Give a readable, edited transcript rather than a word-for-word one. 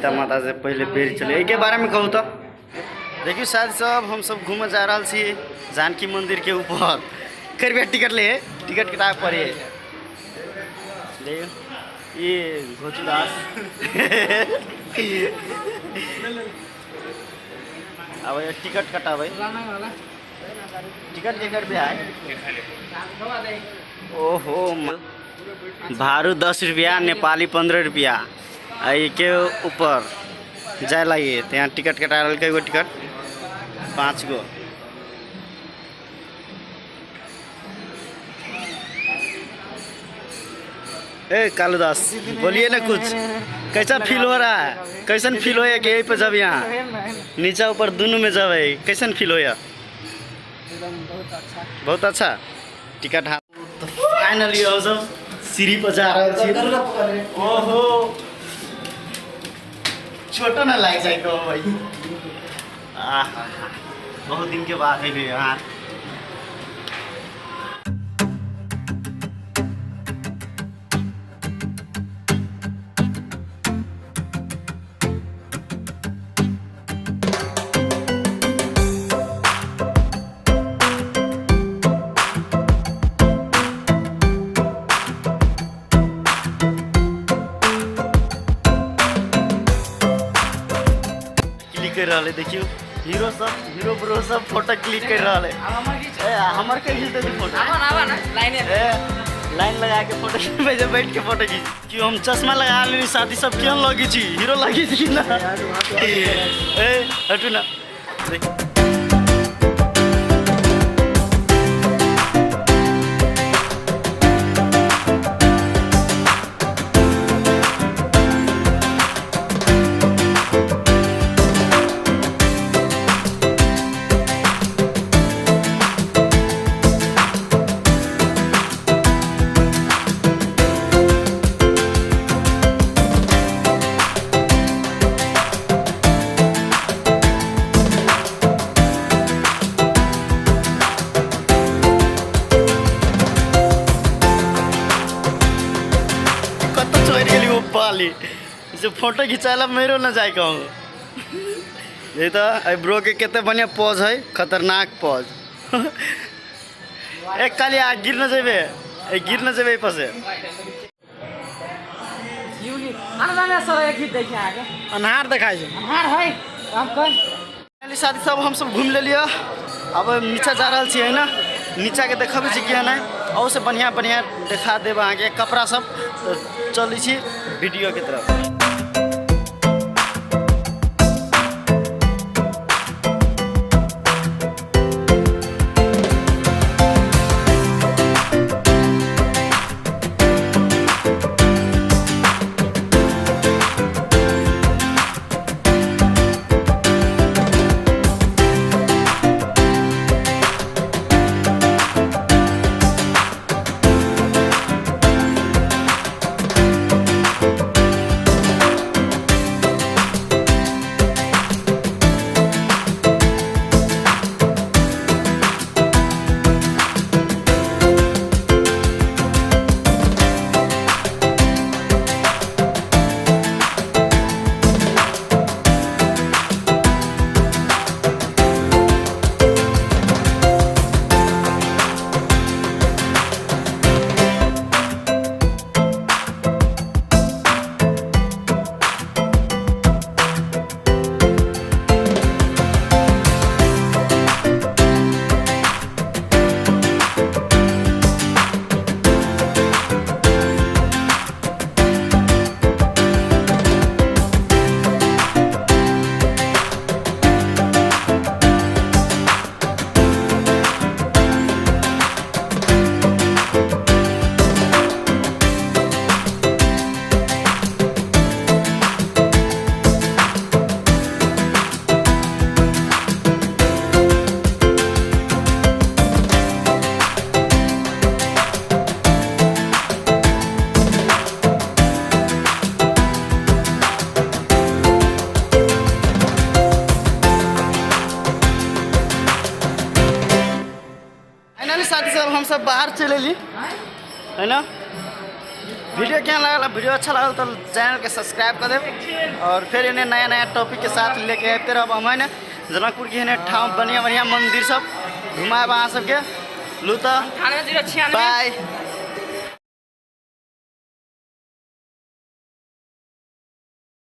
सीता माता से पहले बेर चले के बारे में कहूँ तो देखिए शायद सब हम सब घूमे जा रहा छी जानकी मंदिर के ऊपर कर टिकट ले टिकट किताब पड़े ये घोचुदास अब टिकट कटावे टिकट टिकट भी आए ओहो भारू 10 रुपया नेपाली 15 रुपया के ऊपर जाए लगे तो यहाँ टिकट कटा गो टिकट 5 गो। ए कालूदास बोलिए ना कुछ कैसा फील हो रहा है कैसन फील हो कि यहीं पे जब यहाँ नीचे ऊपर दोनों में जब कैसन फील हो बहुत अच्छा टिकट हाँ तो फाइनली हो सब सीढ़ी पर जा रहे ओहो छोटा ना लग जाए को भाई बहुत दिन के बाद है यहाँ कर रहा है देखियो हीरो ब्रो सब फोटो क्लिक कर रहा है हमार के खींच दे फोटो लाइन लगा के फोटो में जब बैठ के फोटो खींच क्यों हम चश्मा लगा लेनी शादी सब क्यों लगी छी हीरो लगी थी ना ए हटू ना जो फोटो खिंचाला मेरो न जाए कहूँ ये तो ब्रो के कितने बढ़िया पॉज है खतरनाक पॉज एक काली आग गिर न जेबे पर से अनहार देखा शादी सब हम सब घूम ले लिया अब नीचा जा रहा है ना नीचा के देखबे कि ना और से बढ़िया बढ़िया देखा देब आगे कपड़ा सब तो चली छी वीडियो की तरफ। हम सब बाहर चले ली है ना वीडियो क्या लगा, वीडियो अच्छा लगा तो चैनल के सब्सक्राइब कर देव और फिर इन्हें नया नया टॉपिक के साथ लेके आते रह। हम है जनकपुर की इन्हें ठाव बढ़िया बढ़िया मंदिर सब घुमाए अहाँ सबके लू तो बाय।